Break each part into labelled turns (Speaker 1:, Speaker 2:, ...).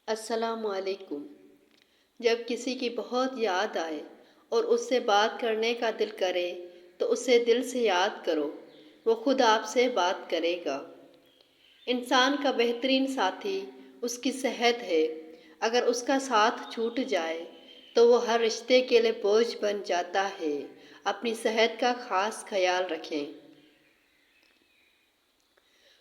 Speaker 1: السلام علیکم۔ جب کسی کی بہت یاد آئے اور اس سے بات کرنے کا دل کرے تو اسے دل سے یاد کرو، وہ خود آپ سے بات کرے گا۔ انسان کا بہترین ساتھی اس کی صحت ہے۔ اگر اس کا ساتھ چھوٹ جائے تو وہ ہر رشتے کے لیے بوجھ بن جاتا ہے۔ اپنی صحت کا خاص خیال رکھیں۔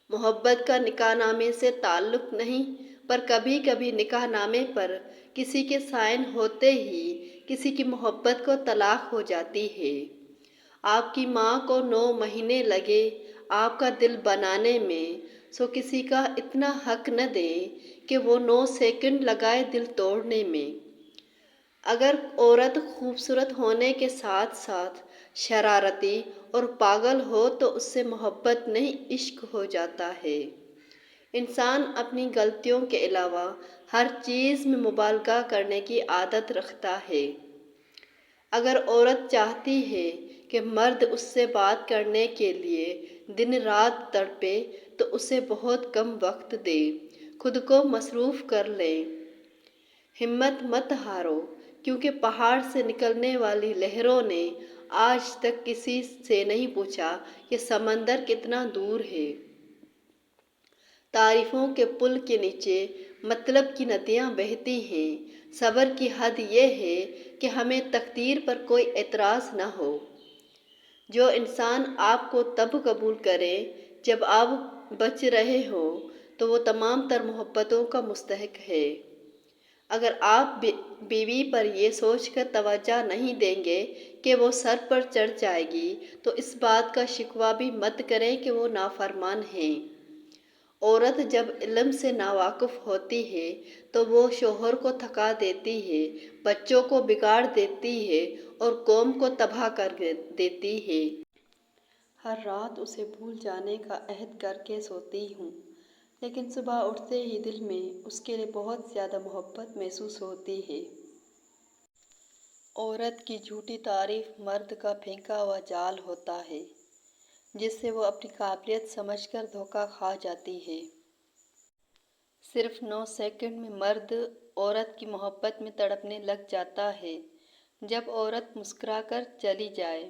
Speaker 1: محبت کا نکاح نامے سے تعلق نہیں، پر کبھی کبھی نکاح نامے پر کسی کے سائن ہوتے ہی کسی کی محبت کو طلاق ہو جاتی ہے۔ آپ کی ماں کو 9 مہینے لگے آپ کا دل بنانے میں، سو کسی کا اتنا حق نہ دیں کہ وہ 9 سیکنڈ لگائے دل توڑنے میں۔ اگر عورت خوبصورت ہونے کے ساتھ ساتھ شرارتی اور پاگل ہو تو اس سے محبت نہیں، عشق ہو جاتا ہے۔ انسان اپنی غلطیوں کے علاوہ ہر چیز میں مبالغہ کرنے کی عادت رکھتا ہے۔ اگر عورت چاہتی ہے کہ مرد اس سے بات کرنے کے لیے دن رات تڑپے تو اسے بہت کم وقت دے، خود کو مصروف کر لے۔ ہمت مت ہارو، کیونکہ پہاڑ سے نکلنے والی لہروں نے آج تک کسی سے نہیں پوچھا کہ سمندر کتنا دور ہے۔ تعریفوں کے پل کے نیچے مطلب کی ندیاں بہتی ہیں۔ صبر کی حد یہ ہے کہ ہمیں تقدیر پر کوئی اعتراض نہ ہو۔ جو انسان آپ کو تب قبول کرے جب آپ بچ رہے ہوں تو وہ تمام تر محبتوں کا مستحق ہے۔ اگر آپ بیوی پر یہ سوچ کر توجہ نہیں دیں گے کہ وہ سر پر چڑھ جائے گی تو اس بات کا شکوہ بھی مت کریں کہ وہ نافرمان ہیں۔ عورت جب علم سے ناواقف ہوتی ہے تو وہ شوہر کو تھکا دیتی ہے، بچوں کو بگاڑ دیتی ہے اور قوم کو تباہ کر دیتی ہے۔ ہر رات اسے بھول جانے کا عہد کر کے سوتی ہوں، لیکن صبح اٹھتے ہی دل میں اس کے لیے بہت زیادہ محبت محسوس ہوتی ہے۔ عورت کی جھوٹی تعریف مرد کا پھینکا ہوا جال ہوتا ہے، جس سے وہ اپنی قابلیت سمجھ کر دھوکہ کھا جاتی ہے۔ صرف 9 سیکنڈ میں مرد عورت کی محبت میں تڑپنے لگ جاتا ہے۔ جب عورت مسکرا کر چلی جائے